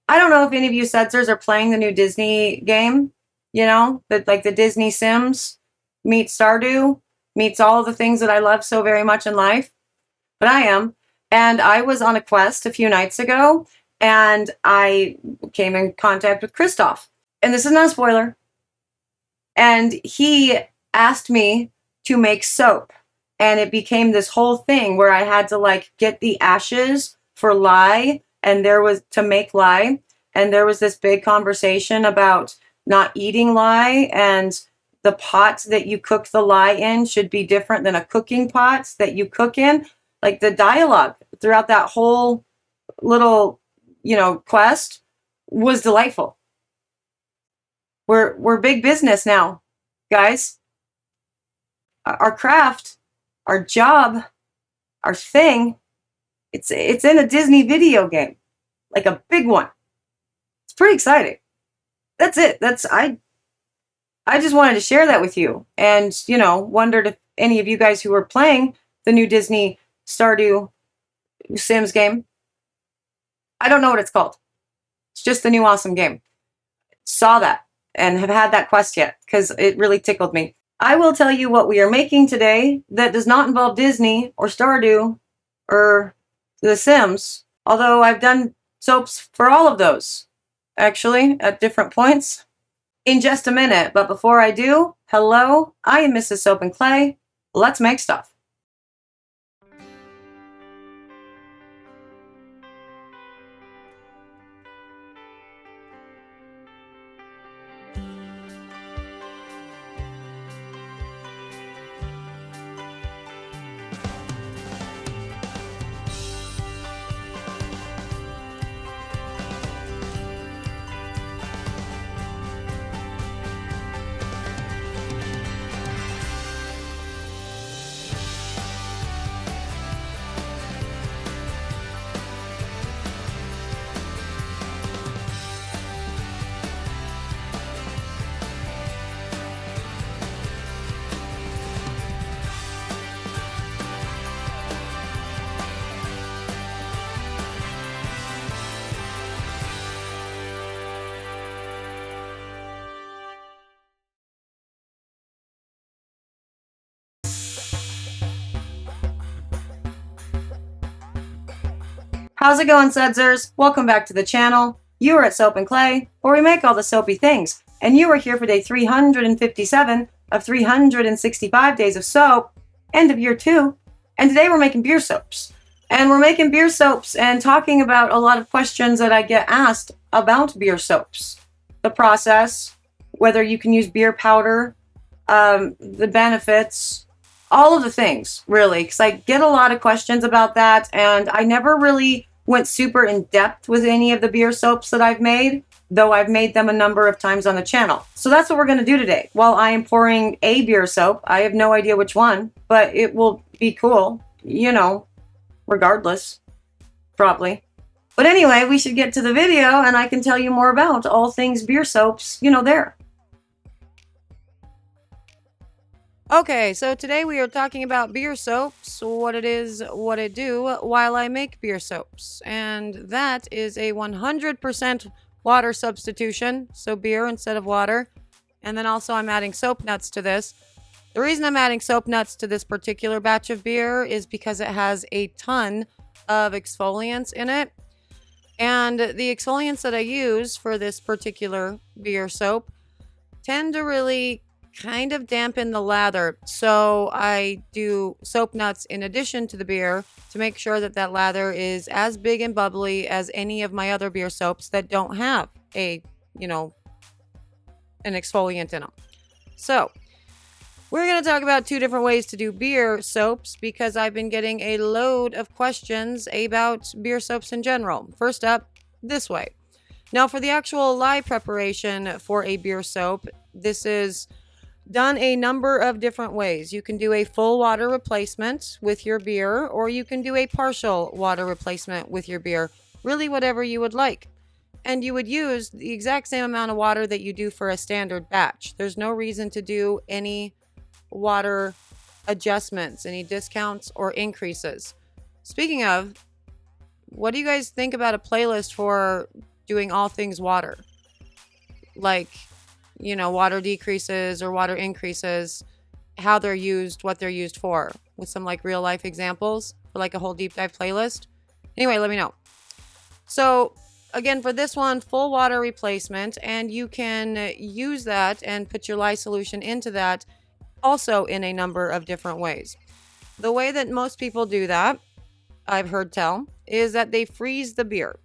I don't know if any of you Sudsers are playing the new Disney game, you know, that like the Disney Sims meets Stardew meets all of the things that I love so very much in life, but I am. And I was on a quest a few nights ago, and I came in contact with Christoph. And this is not a spoiler. And he asked me to make soap. And it became this whole thing where I had to like get the ashes for lye, and there was to make lye. And there was this big conversation about not eating lye, and the pot that you cook the lye in should be different than a cooking pot that you cook in. Like the dialogue throughout that whole little, quest was delightful. We're big business now, guys. Our craft, our job, our thing, it's in a Disney video game, like a big one. It's pretty exciting. That's it. I just wanted to share that with you, and wondered if any of you guys who are playing the new Disney Stardew Sims game. I don't know what it's called. It's just the new awesome game. Saw that and have had that quest yet because it really tickled me. I will tell you what we are making today that does not involve Disney or Stardew or The Sims, although I've done soaps for all of those, actually, at different points, in just a minute. But before I do, hello, I am Mrs. Soap and Clay. Let's make stuff. How's it going, Sudsers? Welcome back to the channel. You are at Soap and Clay, where we make all the soapy things. And you are here for day 357 of 365 days of soap, end of year 2. And today we're making beer soaps. And we're making beer soaps and talking about a lot of questions that I get asked about beer soaps. The process, whether you can use beer powder, the benefits, all of the things, really, because I get a lot of questions about that, and I never really went super in depth with any of the beer soaps that I've made, though I've made them a number of times on the channel. So that's what we're going to do today. While I am pouring a beer soap, I have no idea which one, but it will be cool, regardless, probably. But anyway, we should get to the video, and I can tell you more about all things beer soaps, there. Okay, so today we are talking about beer soaps, what it is, what it do, while I make beer soaps. And that is a 100% water substitution, so beer instead of water. And then also I'm adding soap nuts to this. The reason I'm adding soap nuts to this particular batch of beer is because it has a ton of exfoliants in it. And the exfoliants that I use for this particular beer soap tend to really kind of dampen the lather, so I do soap nuts in addition to the beer to make sure that that lather is as big and bubbly as any of my other beer soaps that don't have an exfoliant in them. So we're going to talk about 2 different ways to do beer soaps because I've been getting a load of questions about beer soaps in general. First up, this way. Now for the actual lye preparation for a beer soap, this is done a number of different ways. You can do a full water replacement with your beer, or you can do a partial water replacement with your beer. Really, whatever you would like. And you would use the exact same amount of water that you do for a standard batch. There's no reason to do any water adjustments, any discounts or increases. Speaking of, what do you guys think about a playlist for doing all things water, like, water decreases or water increases, how they're used, what they're used for, with some like real life examples for like a whole deep dive playlist. Anyway, let me know. So again, for this one, full water replacement, and you can use that and put your lye solution into that also in a number of different ways. The way that most people do that, I've heard tell, is that they freeze the beer.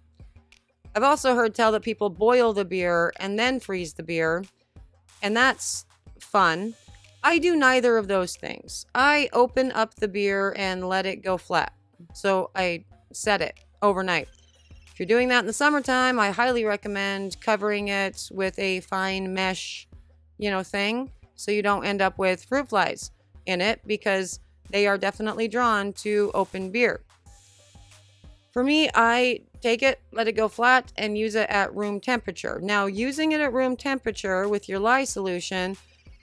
I've also heard tell that people boil the beer and then freeze the beer, and that's fun. I do neither of those things. I open up the beer and let it go flat. So I set it overnight. If you're doing that in the summertime, I highly recommend covering it with a fine mesh, thing, so you don't end up with fruit flies in it, because they are definitely drawn to open beer. For me, I take it, let it go flat, and use it at room temperature. Now, using it at room temperature with your lye solution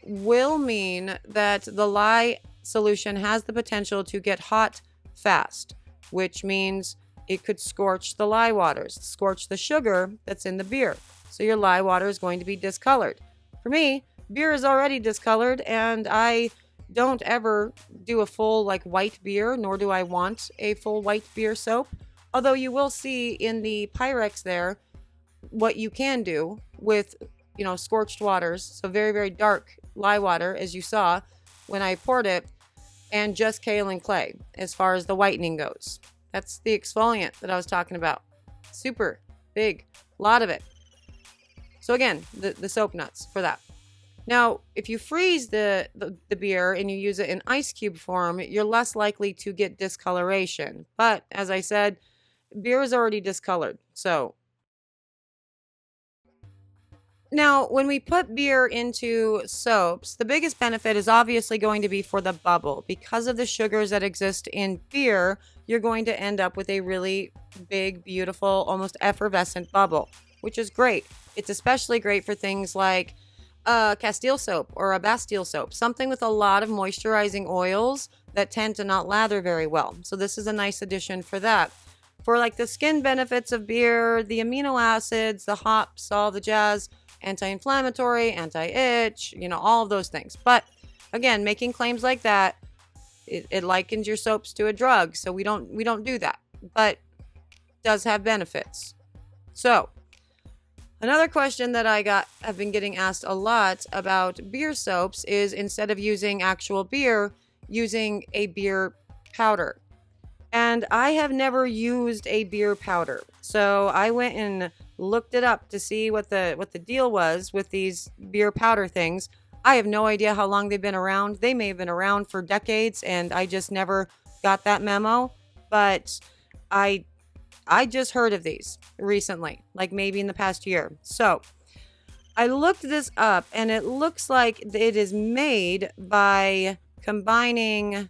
will mean that the lye solution has the potential to get hot fast, which means it could scorch the lye waters, scorch the sugar that's in the beer. So your lye water is going to be discolored. For me, beer is already discolored, and I don't ever do a full like white beer, nor do I want a full white beer soap. Although you will see in the Pyrex there what you can do with, scorched waters. So very, very dark lye water, as you saw when I poured it, and just kaolin clay as far as the whitening goes. That's the exfoliant that I was talking about. Super big, lot of it. So again, the soap nuts for that. Now, if you freeze the beer and you use it in ice cube form, you're less likely to get discoloration. But as I said, beer is already discolored. So now, when we put beer into soaps, the biggest benefit is obviously going to be for the bubble. Because of the sugars that exist in beer, you're going to end up with a really big, beautiful, almost effervescent bubble, which is great. It's especially great for things like a Castile soap or a Bastille soap, something with a lot of moisturizing oils that tend to not lather very well. So this is a nice addition for that. For like the skin benefits of beer, the amino acids, the hops, all the jazz, anti-inflammatory, anti-itch, all of those things. But again, making claims like that, it likens your soaps to a drug. So we don't do that, but it does have benefits. So another question that I've been getting asked a lot about beer soaps is, instead of using actual beer, using a beer powder. And I have never used a beer powder. So I went and looked it up to see what the deal was with these beer powder things. I have no idea how long they've been around. They may have been around for decades, and I just never got that memo. But I just heard of these recently, like maybe in the past year. So I looked this up, and it looks like it is made by combining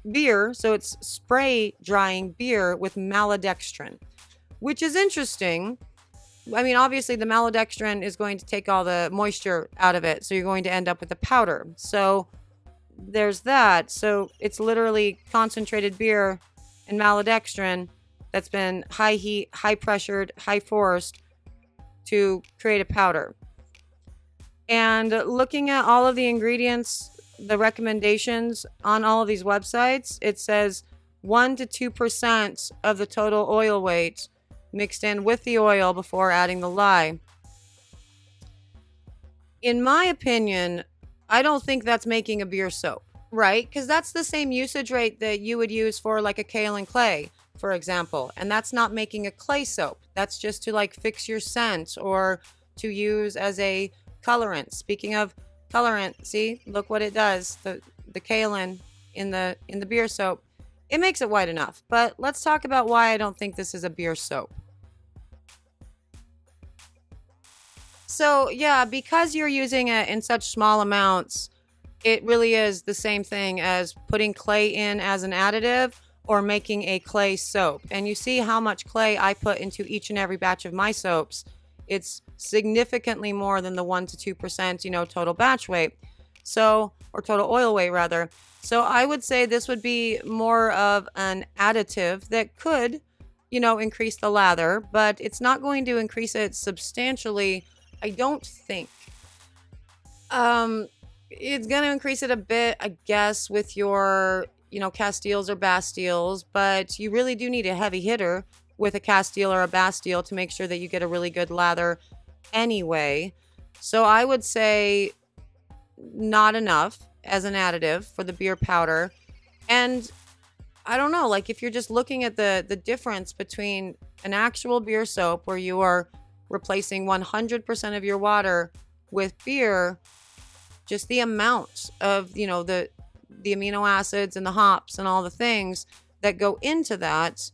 beer, so it's spray drying beer with maltodextrin, which is interesting. I mean, obviously the maltodextrin is going to take all the moisture out of it, so you're going to end up with a powder. So there's that. So it's literally concentrated beer and maltodextrin that's been high heat, high pressured, high forced to create a powder. And looking at all of the ingredients, the recommendations on all of these websites, it says 1 to 2% of the total oil weight mixed in with the oil before adding the lye. In my opinion, I don't think that's making a beer soap, right? Because that's the same usage rate that you would use for like a kaolin clay, for example. And that's not making a clay soap. That's just to like fix your scent or to use as a colorant. Speaking of colorant, see, look what it does. The kaolin in the beer soap, it makes it white enough. But let's talk about why I don't think this is a beer soap. So yeah, because you're using it in such small amounts, it really is the same thing as putting clay in as an additive or making a clay soap. And you see how much clay I put into each and every batch of my soaps. It's significantly more than the 1 to 2%, total batch weight. So, or total oil weight rather. So I would say this would be more of an additive that could increase the lather, but it's not going to increase it substantially, I don't think. It's going to increase it a bit, I guess, with your, Castiles or Bastiles, but you really do need a heavy hitter with a Castile or a Bastile to make sure that you get a really good lather anyway. So I would say not enough as an additive for the beer powder. And I don't know, like if you're just looking at the difference between an actual beer soap where you are replacing 100% of your water with beer, just the amount of, the amino acids and the hops and all the things that go into that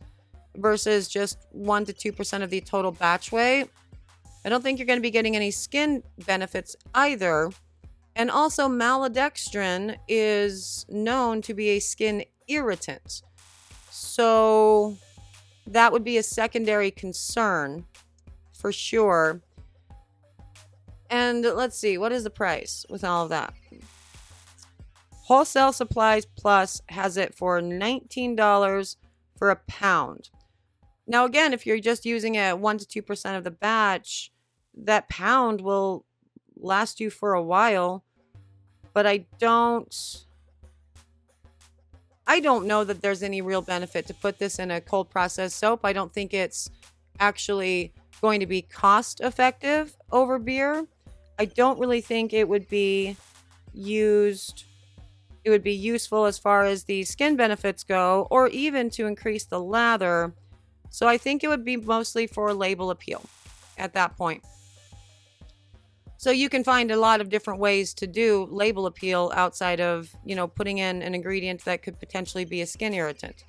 versus just 1 to 2% of the total batch weight, I don't think you're going to be getting any skin benefits either. And also, maltodextrin is known to be a skin irritant. So that would be a secondary concern for sure. And let's see, what is the price with all of that? Wholesale Supplies Plus has it for $19 for a pound. Now, again, if you're just using it 1 to 2% of the batch, that pound will last you for a while. But I don't know that there's any real benefit to put this in a cold processed soap. I don't think it's actually going to be cost effective over beer. I don't really think it would be useful as far as the skin benefits go, or even to increase the lather. So I think it would be mostly for label appeal at that point. So you can find a lot of different ways to do label appeal outside of, putting in an ingredient that could potentially be a skin irritant,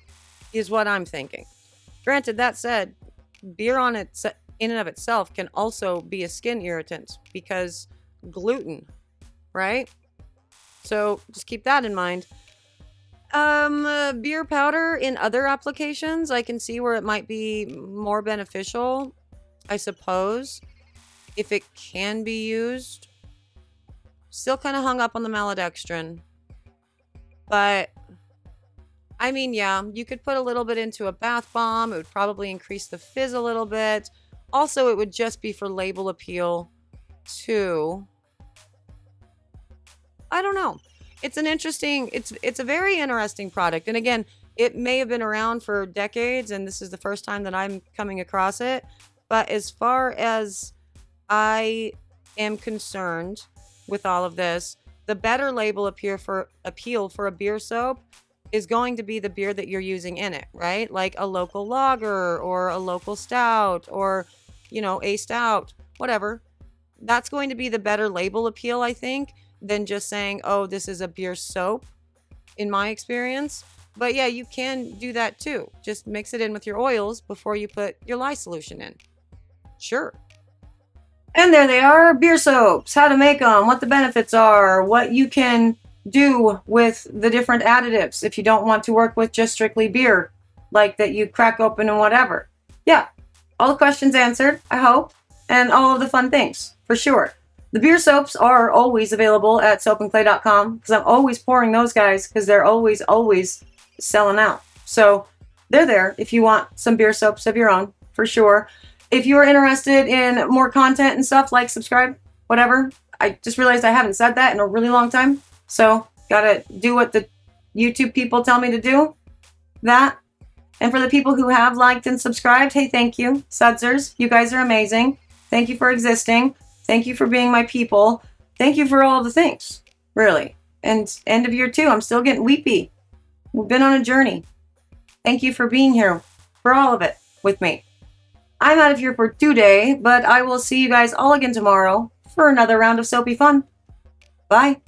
is what I'm thinking. Granted, that said, beer in and of itself can also be a skin irritant because gluten, right? So just keep that in mind. Beer powder in other applications, I can see where it might be more beneficial, I suppose, if it can be used. Still kind of hung up on the maltodextrin. But, I mean, yeah, you could put a little bit into a bath bomb. It would probably increase the fizz a little bit. Also, it would just be for label appeal, too. I don't know. It's a very interesting product. And again, it may have been around for decades, and this is the first time that I'm coming across it. But as far as I am concerned with all of this, the better label appeal for a beer soap is going to be the beer that you're using in it, right? Like a local lager or a local stout or, a stout, whatever. That's going to be the better label appeal, I think, than just saying, oh, this is a beer soap, in my experience. But yeah, you can do that too. Just mix it in with your oils before you put your lye solution in. Sure. And there they are, beer soaps, how to make them, what the benefits are, what you can do with the different additives if you don't want to work with just strictly beer, like that you crack open and whatever. Yeah, all the questions answered, I hope, and all of the fun things, for sure. The beer soaps are always available at soapandclay.com because I'm always pouring those guys because they're always selling out. So they're there if you want some beer soaps of your own, for sure. If you're interested in more content and stuff, like, subscribe, whatever. I just realized I haven't said that in a really long time. So, gotta do what the YouTube people tell me to do. That. And for the people who have liked and subscribed, hey, thank you. Sudsers, you guys are amazing. Thank you for existing. Thank you for being my people. Thank you for all the things, really. And end of year 2, I'm still getting weepy. We've been on a journey. Thank you for being here, for all of it, with me. I'm out of here for today, but I will see you guys all again tomorrow for another round of soapy fun. Bye.